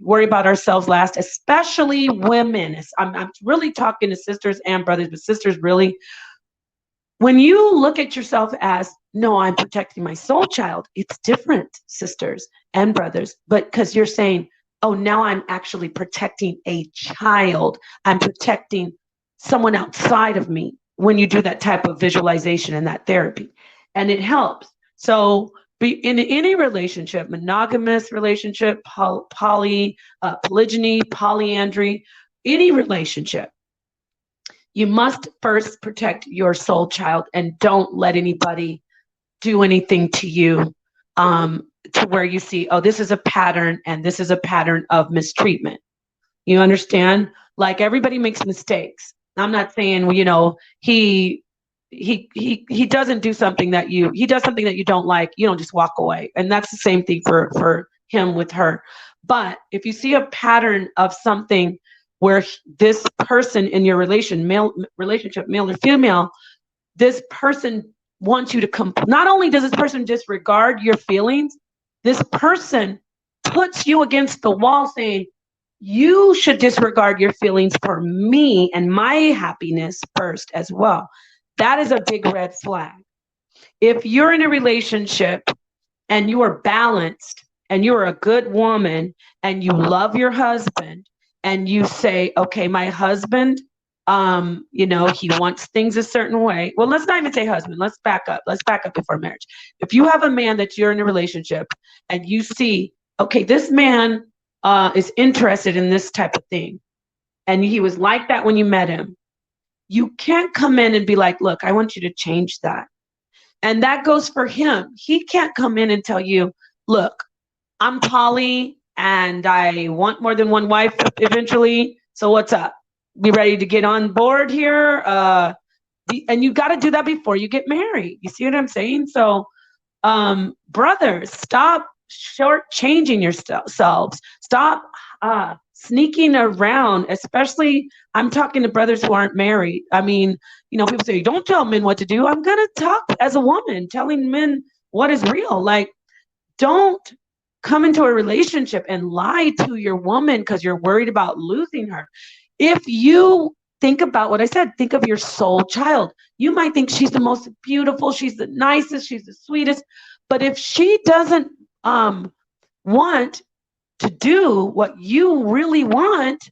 worry about ourselves last, especially women. I'm really talking to sisters and brothers, but sisters really. When you look at yourself as, no, I'm protecting my soul child, it's different, sisters and brothers, but because you're saying, oh, now I'm actually protecting a child. I'm protecting someone outside of me when you do that type of visualization and that therapy. And it helps. So Be in any relationship, monogamous relationship, polygyny, polyandry, any relationship, you must first protect your soul child and don't let anybody do anything to you, to where you see, oh, this is a pattern and this is a pattern of mistreatment. You understand? Like, everybody makes mistakes. I'm not saying, well, he doesn't do something that he does something that you don't like. You don't just walk away. And that's the same thing for him with her. But if you see a pattern of something where this person in your relationship, male or female, this person wants you to come. Not only does this person disregard your feelings, this person puts you against the wall saying, you should disregard your feelings for me and my happiness first as well. That is a big red flag. If you're in a relationship and you are balanced and you're a good woman and you love your husband and you say, okay, my husband, he wants things a certain way. Well, let's not even say husband. Let's back up. Let's back up before marriage. If you have a man that you're in a relationship and you see, okay, this man is interested in this type of thing, and he was like that when you met him, you can't come in and be like, look, I want you to change that. And that goes for him. He can't come in and tell you, look, I'm poly and I want more than one wife eventually. So what's up? Be ready to get on board here. And you got to do that before you get married. You see what I'm saying? So, brothers, stop shortchanging yourselves. Stop sneaking around, especially I'm talking to brothers who aren't married. I mean, people say, don't tell men what to do. I'm going to talk as a woman, telling men what is real. Like, don't come into a relationship and lie to your woman because you're worried about losing her. If you think about what I said, think of your soul child. You might think she's the most beautiful, she's the nicest, she's the sweetest. But if she doesn't want to do what you really want,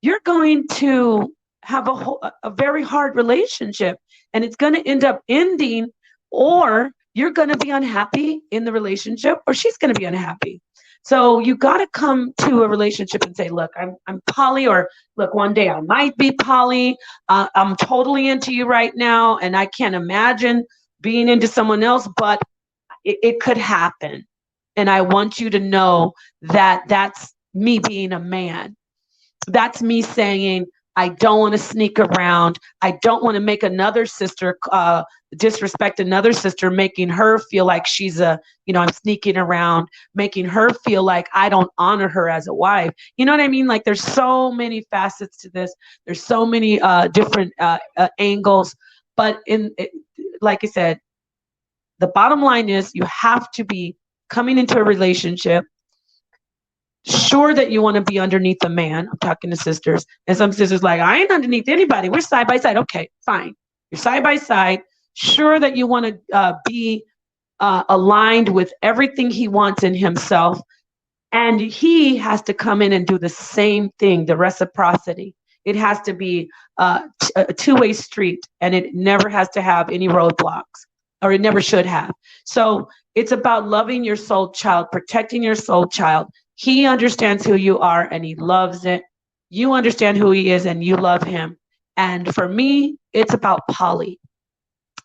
you're going to have a very hard relationship, and it's going to end up ending, or you're going to be unhappy in the relationship, or she's going to be unhappy. So you got to come to a relationship and say, look, I'm poly, or look, one day I might be poly. I'm totally into you right now, and I can't imagine being into someone else, but it could happen. And I want you to know that that's me being a man. That's me saying, I don't want to sneak around. I don't want to make another sister disrespect another sister, making her feel like she's I'm sneaking around, making her feel like I don't honor her as a wife. You know what I mean? Like, there's so many facets to this. There's so many different angles. But like I said, the bottom line is you have to be coming into a relationship sure that you want to be underneath a man. I'm talking to sisters, and some sisters like, I ain't underneath anybody. We're side by side. Okay, fine. You're side by side. Sure that you want to be aligned with everything he wants in himself, and he has to come in and do the same thing. The reciprocity. It has to be a two-way street, and it never has to have any roadblocks, or it never should have. So it's about loving your soul child, protecting your soul child. He understands who you are and he loves it. You understand who he is and you love him. And for me, it's about poly.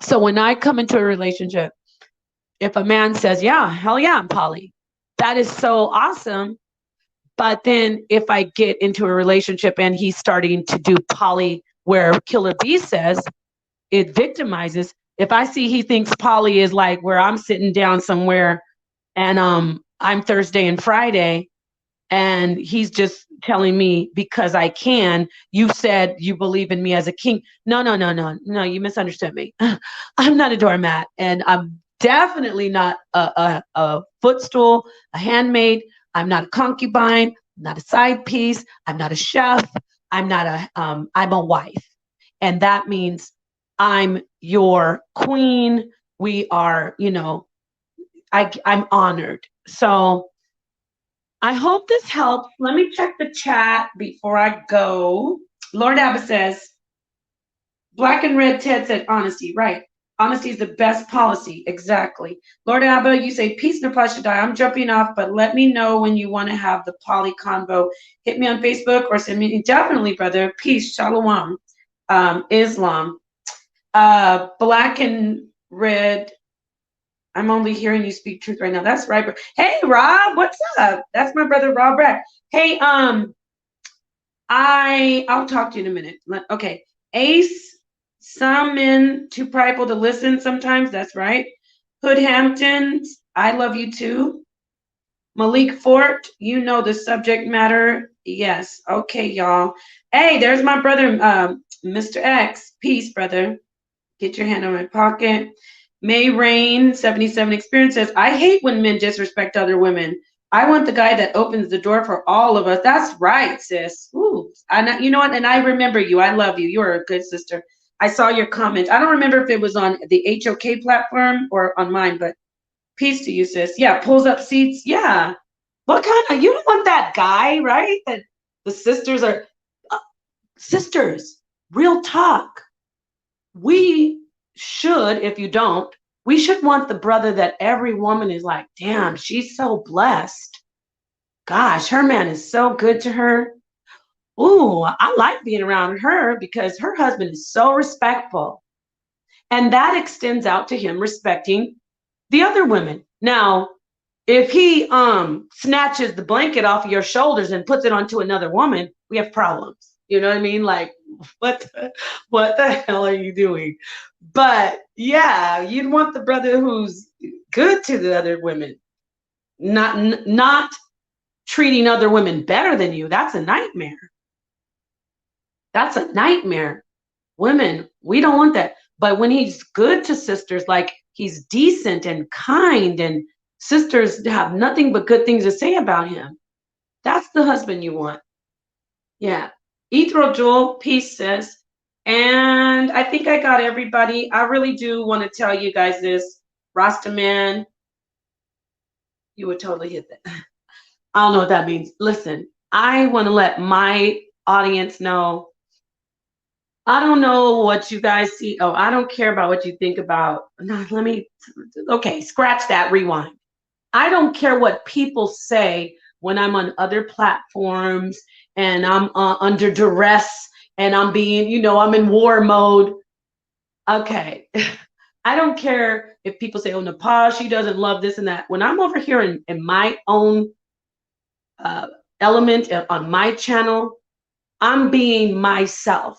So when I come into a relationship, if a man says, yeah, hell yeah, I'm poly, that is so awesome. But then if I get into a relationship and he's starting to do poly where Killer B says, it victimizes. If I see he thinks poly is like where I'm sitting down somewhere and I'm Thursday and Friday, and he's just telling me because I can, you said you believe in me as a king. No, you misunderstood me. I'm not a doormat, and I'm definitely not a footstool, a handmaid. I'm not a concubine. I'm not a side piece. I'm not a chef. I'm a wife. And that means I'm your queen. We are, I'm honored. So I hope this helps. Let me check the chat before I go. Lord Abba says, black and red Ted said honesty. Right. Honesty is the best policy. Exactly. Lord Abba, you say, peace, NapahShadah. I'm jumping off, but let me know when you want to have the poly convo. Hit me on Facebook or send me. Definitely, brother. Peace. Shalom. Islam. Black and red. I'm only hearing you speak truth right now. That's right. Hey, Rob, what's up? That's my brother, Rob Brett. Hey, I'll talk to you in a minute. Okay. Ace, some men too prideful to listen sometimes. That's right. Hood Hamptons, I love you too. Malik Fort, you know the subject matter. Yes. Okay, y'all. Hey, there's my brother, Mr. X. Peace, brother. Get your hand on my pocket. May Rain 77 Experience says, I hate when men disrespect other women. I want the guy that opens the door for all of us. That's right, sis. Ooh, you know what? And I remember you. I love you. You're a good sister. I saw your comment. I don't remember if it was on the HOK platform or on mine, but peace to you, sis. Yeah, pulls up seats. Yeah. What kind of, you don't want that guy, right? That the sisters are, sisters, real talk. We should, if you don't, we should want the brother that every woman is like, damn, she's so blessed. Gosh, her man is so good to her. Ooh, I like being around her because her husband is so respectful. And that extends out to him respecting the other women. Now, if he snatches the blanket off of your shoulders and puts it onto another woman, we have problems. You know what I mean? Like, what the hell are you doing? But yeah, you'd want the brother who's good to the other women, not treating other women better than you. That's a nightmare. That's a nightmare. Women, we don't want that. But when he's good to sisters, like he's decent and kind, and sisters have nothing but good things to say about him, that's the husband you want. Yeah. Ethro Joel, peace, sis. And I think I got everybody. I really do want to tell you guys this. Rasta man, you would totally hit that. I don't know what that means. Listen, I want to let my audience know. I don't know what you guys see. Oh, I don't care about what you think about. No, okay, scratch that, rewind. I don't care what people say when I'm on other platforms and I'm under duress and I'm being, I'm in war mode. Okay. I don't care if people say, oh, Nepal, she doesn't love this and that. When I'm over here in my own element on my channel, I'm being myself.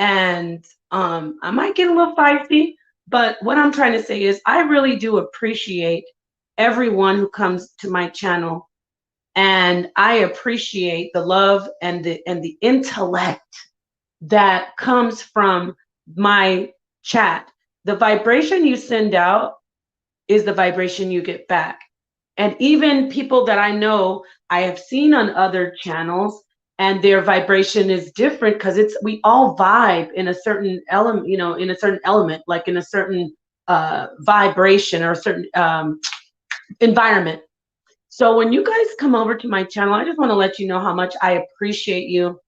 And I might get a little feisty, but what I'm trying to say is I really do appreciate everyone who comes to my channel, and I appreciate the love and the intellect that comes from my chat. The vibration you send out is the vibration you get back. And even people that I know I have seen on other channels, and their vibration is different because we all vibe in a certain element, in a certain element, like in a certain vibration or a certain environment. So when you guys come over to my channel, I just want to let you know how much I appreciate you.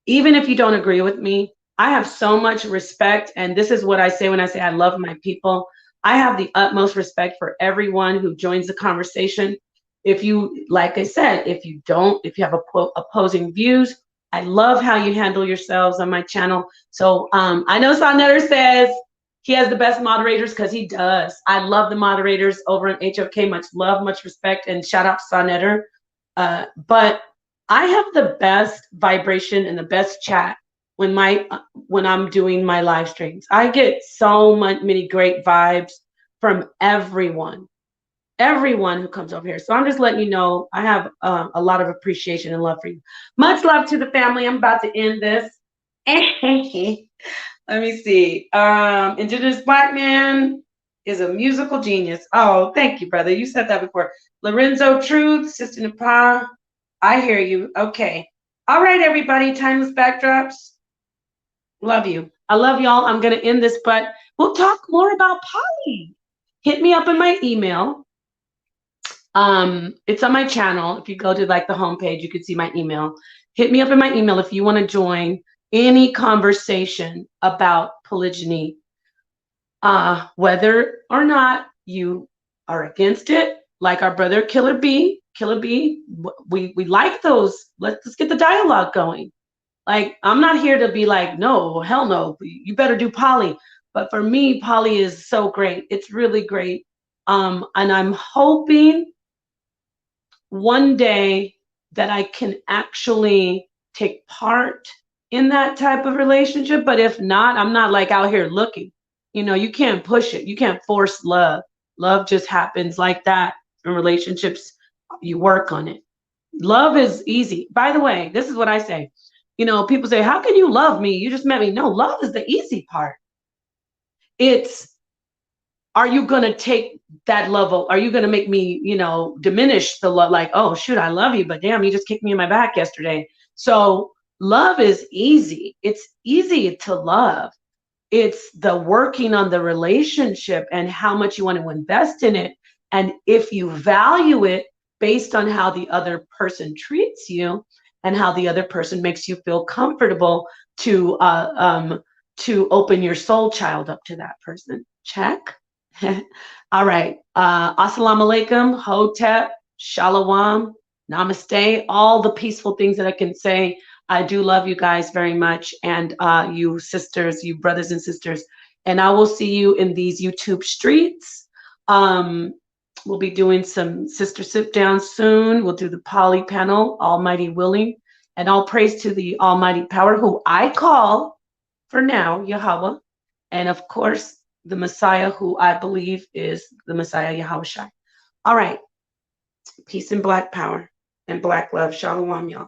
Even if you don't agree with me, I have so much respect. And this is what I say when I say I love my people. I have the utmost respect for everyone who joins the conversation. If you, like I said, if you have opposing views, I love how you handle yourselves on my channel. So I know Sonetter says he has the best moderators, because he does. I love the moderators over in HOK. Much love, much respect, and shout out to Sonetter. But I have the best vibration and the best chat when I'm doing my live streams. I get so many great vibes from everyone who comes over here. So I'm just letting you know I have a lot of appreciation and love for you. Much love to the family. I'm about to end this. Let me see. Indigenous Black man is a musical genius. Oh, thank you, brother. You said that before. Lorenzo Truth, Sister Napah. I hear you. Okay. All right, everybody. Timeless backdrops. Love you. I love y'all. I'm going to end this, but we'll talk more about poly. Hit me up in my email. It's on my channel. If you go to like the homepage, you can see my email. Hit me up in my email if you want to join any conversation about polygyny. Whether or not you are against it, like our brother Killer B, we like those. Let's get the dialogue going. Like, I'm not here to be like, no, hell no, you better do poly. But for me, poly is so great. It's really great. And I'm hoping one day that I can actually take part in that type of relationship. But if not, I'm not like out here looking. You can't push it. You can't force love. Love just happens like that in relationships. You work on it. Love is easy. By the way, this is what I say. People say, how can you love me? You just met me. No, love is the easy part. It's, are you going to take that level? Are you going to make me, diminish the love? Like, oh, shoot, I love you, but damn, you just kicked me in my back yesterday. So love is easy. It's easy to love. It's the working on the relationship and how much you want to invest in it. And if you value it based on how the other person treats you and how the other person makes you feel comfortable to open your soul child up to that person. Check. All right. Assalamu alaikum, hotep, shalom, namaste, all the peaceful things that I can say. I do love you guys very much. And you sisters, you brothers and sisters. And I will see you in these YouTube streets. We'll be doing some sister sit down soon. We'll do the poly panel, Almighty willing. And all praise to the Almighty power, who I call for now Yahweh. And of course, the Messiah, who I believe is the Messiah Yahushua. All right. Peace and black power and black love. Shalom, y'all.